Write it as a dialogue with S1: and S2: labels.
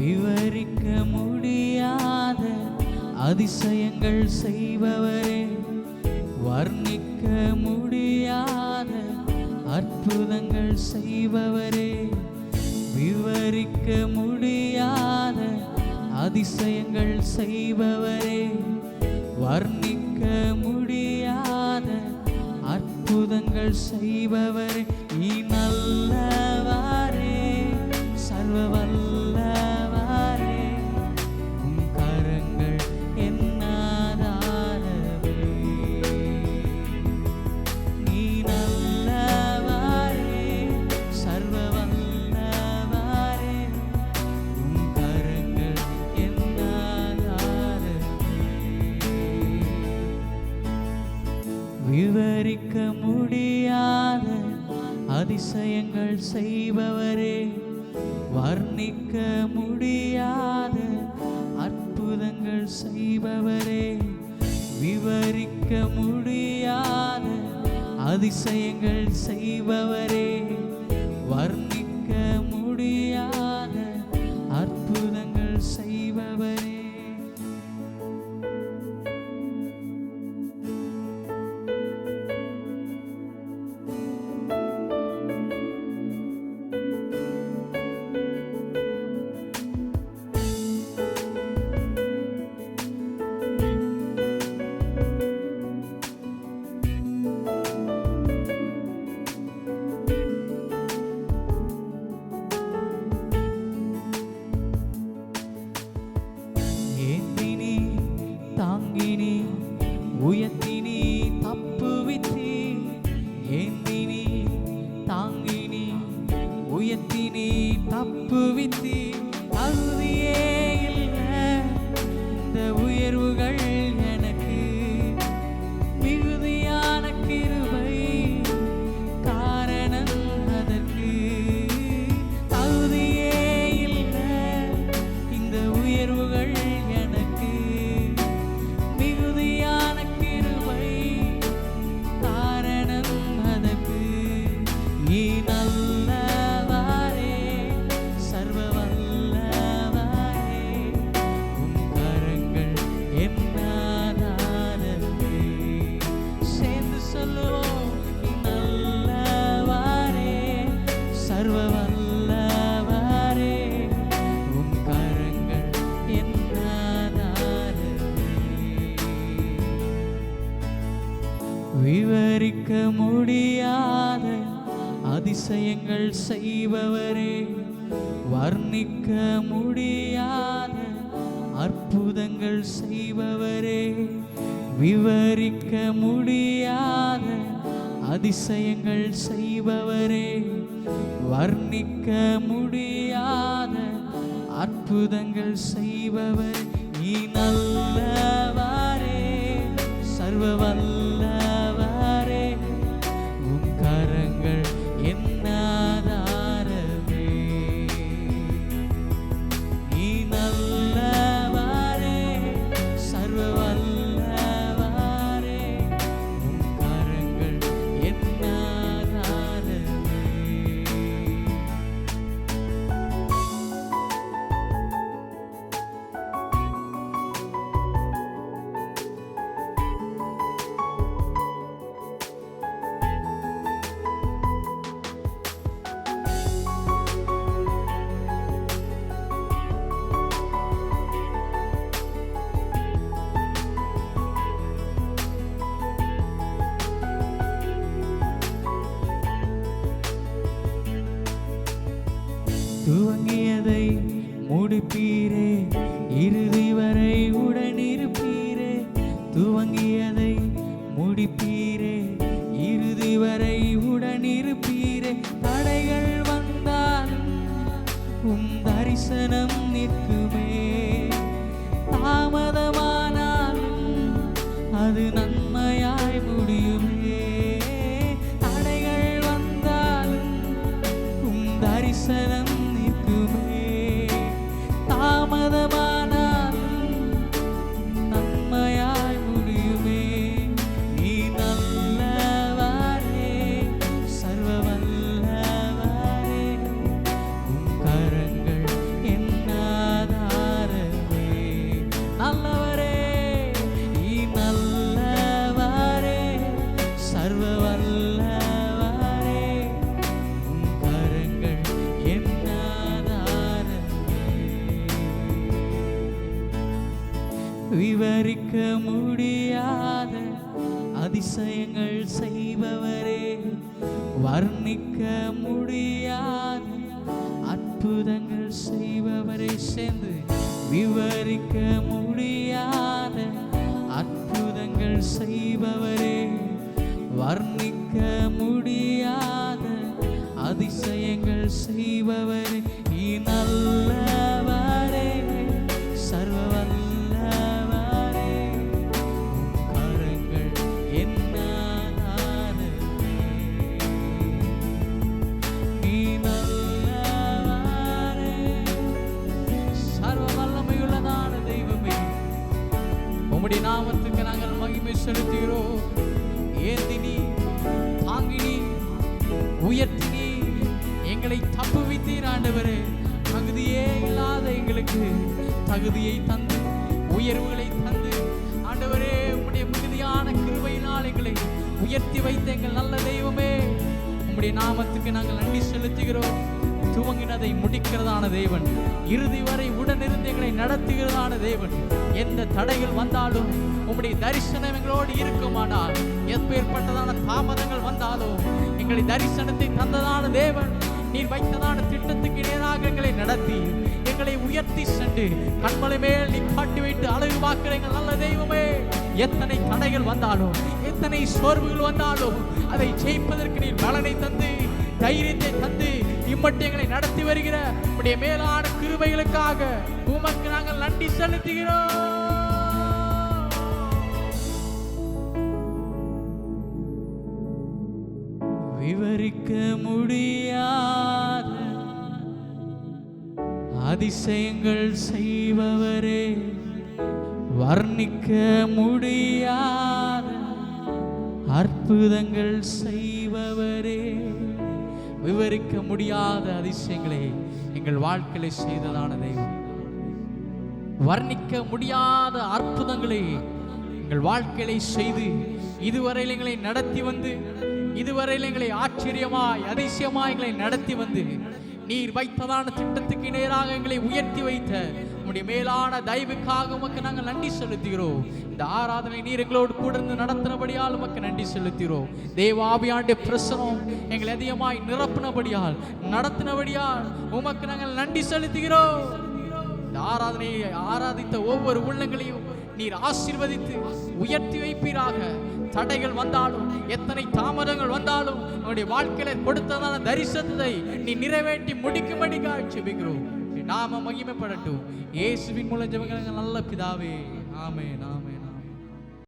S1: விவரிக்க முடியாத அதிசயங்கள் செய்பவரே, வர்ணிக்க முடியாத அற்புதங்கள் செய்பவரே, விவரிக்க முடியாத அதிசயங்கள் செய்பவரே, வர்ணிக்க முடியாத அற்புதங்கள் செய்பவரே, நீ நல்லவரே, சர்வ வல்லவரே, உம் கரங்கள் என்னாதாரவே. நீ நல்லவரே, சர்வ வல்லவரே, உம் கரங்கள் என்னாதாரவே. விவரிக்க முடியாத அதிசயங்கள் செய்பவரே, வர்ணிக்க முடியாத அற்புதங்கள் செய்பவரே, விவரிக்க முடியாத அதிசயங்கள் செய்பவரே, வர்ணிக்க முடியாத அற்புதங்கள் செய்பவரே. தாங்கினி உயர்த்தினி தப்புவித்தி, ஏந்தினி தாங்கினி உயர்த்தினி தப்புவித்தி, தகுதியே இல்லை இந்த உயர்வுகள் எனக்கு, மிகுதியான கிருபை காரணம் அதற்கு, தகுதியே இல்லை இந்த உயர்வுகள் எனக்கு, மிகுதியான கிருபை காரணம் அதற்கு. நீ நல்லவரே, சர்வ வல்லவரே, உம் கரங்கள் என்னாதாரவே. சேர்ந்து சொல்லுவோம், நீ நல்லவரே, சர்வ வல்லவரே, உம் கரங்கள் என்னாதாரவே. விவரிக்க முடியாத அதிசயங்கள் செய்பவரே, வர்ணிக்க முடியாத அற்புதங்கள் செய்பவரே, விவரிக்க முடியாத அதிசயங்கள் செய்பவரே, வர்ணிக்க முடியாத அற்புதங்கள் செய்பவரே, நீ நல்லவரே, சர்வ வல்லவரே, உம் கரங்கள் என்னாதாரவே. நீ நல்லவரே, சர்வ வல்லவரே, உம் கரங்கள் என்னாதாரவே. துவங்கியதை முடிப்பீரே, இறுதி வரை உடனிருப்பீரே, துவங்கியதை முடிப்பீரே, இறுதி வரை உடனிருப்பீரே, தடைகள் வந்தாலும் உம் தரிசனம் நிற்குமே, தாமதமானாலும் அது நன்மையாய் முடியுமே, தடைகள் வந்தாலும் உம் தரிசனம் நிற்குமே, தாமதமானாலும் நன்மையாய் முடியுமே. நீ நல்லவரே, சர்வ வல்லவரே, உம் கரங்கள் என்னாதாரவே. விவரிக்க முடியாத அதிசயங்கள் செய்பவரே, வர்ணிக்க முடியாத அற்புதங்கள் செய்பவரே. சேர்ந்து விவரிக்க முடியாத அற்புதங்கள் செய்பவரே, வர்ணிக்க முடியாத அதிசயங்கள் செய்பவரே. நீ நல்லவரே, சர்வ வல்லவரே, கரங்கள் என்னானதே. நீ நல்லவரே, சர்வ வல்லமையுள்ளதான தெய்வமே, உம்முடைய நாமத்துக்கு நாங்கள் மகிமை செலுத்துகிறோம். ஏந்தினி, தாங்கினி, உயர்த்தினி, எங்களை தப்புவித்தீர் ஆண்டவரே. தகுதியே இல்லாத எங்களுக்கு தகுதியை தந்து, உயர்வுகளை தந்து ஆண்டவரே, உம்முடைய மிகுதியான கிருபையினால் எங்களை உயர்த்தி வைத்த எங்கள் நல்ல தெய்வமே, உம்முடைய நாமத்துக்கு நாங்கள் நன்றி செலுத்துகிறோம். துவங்கினதை முடிக்கிறதான தேவன், இறுதி வரை உடனிருந்து எங்களை நடத்துகிறதான தேவன். எந்த தடைகள் வந்தாலும் உம்முடைய தரிசனம் எங்களோடு இருக்குமானால், எப்பேற்பட்டதான தாமதங்கள் வந்தாலும் எங்களை தரிசனத்தை தந்ததான தேவன். நீர் வைத்ததான திட்டத்துக்கு நேராக எங்களை நடத்தி எங்களை உயர்த்தி சென்று கண்மலை மேல் நிப்பாட்டி வைத்து அழகு பார்க்கிற எங்கள் நல்ல தெய்வமே. எத்தனை தடைகள் வந்தாலும், எத்தனை சோர்வுகள் வந்தாலும் அதை ஜெயிப்பதற்கு நீர் பலனை தந்து, தைரியத்தை தந்து இம்மட்டு எங்களை நடத்தி வருகிற உடைய மேலான கிருபைகளுக்காக உமக்கு நாங்கள் நன்றி செலுத்துகிறோம். விவரிக்க முடியாத அதிசயங்கள் செய்பவரே, வர்ணிக்க முடியாத அற்புதங்கள் செய்பவரே, விவரிக்க முடியாத அதிசயங்களை எங்கள் வாழ்க்கையில செய்ததான தெய்வம், வர்ணிக்க முடியாத அற்புதங்களை எங்கள் வாழ்க்கையில செய்து இதுவரையில் எங்களை நடத்தி வந்து, இதுவரையில் எங்களை ஆச்சரியமாய் அதிசயமாய் எங்களை நடத்தி வந்து, நீர் வைத்ததான திட்டத்துக்கு நேராக எங்களை உயர்த்தி வைத்த உம்முடைய மேலான தயவுக்காக உமக்கு நாங்கள் நன்றி செலுத்துகிறோம். இந்த ஆராதனை நீர் எங்களோடு கூட இருந்து நடத்தினபடியால் உமக்கு நன்றி செலுத்துகிறோம். தேவ ஆவியானுடைய பிரசனம் எங்களை அதிகமாய் நிரப்பினபடியால், நடத்தினபடியால் உமக்கு நாங்கள் நன்றி செலுத்துகிறோம். இந்த ஆராதனையை ஆராதித்த ஒவ்வொரு உள்ளங்களையும் நீர் ஆசீர்வதித்து உயர்த்தி வைப்பீராக. தடைகள் வந்தாலும், எத்தனை தாமதங்கள் வந்தாலும் உன்னுடைய வாழ்க்கையில கொடுத்ததான தரிசனத்தை நீ நிறைவேற்றி முடிக்கும்படிக்காக ஜெபிக்கிறோம். நாம மகிமைப்படட்டும். இயேசுவின் மூலம் ஜெபங்கள் நல்ல பிதாவே. ஆமென், ஆமென்.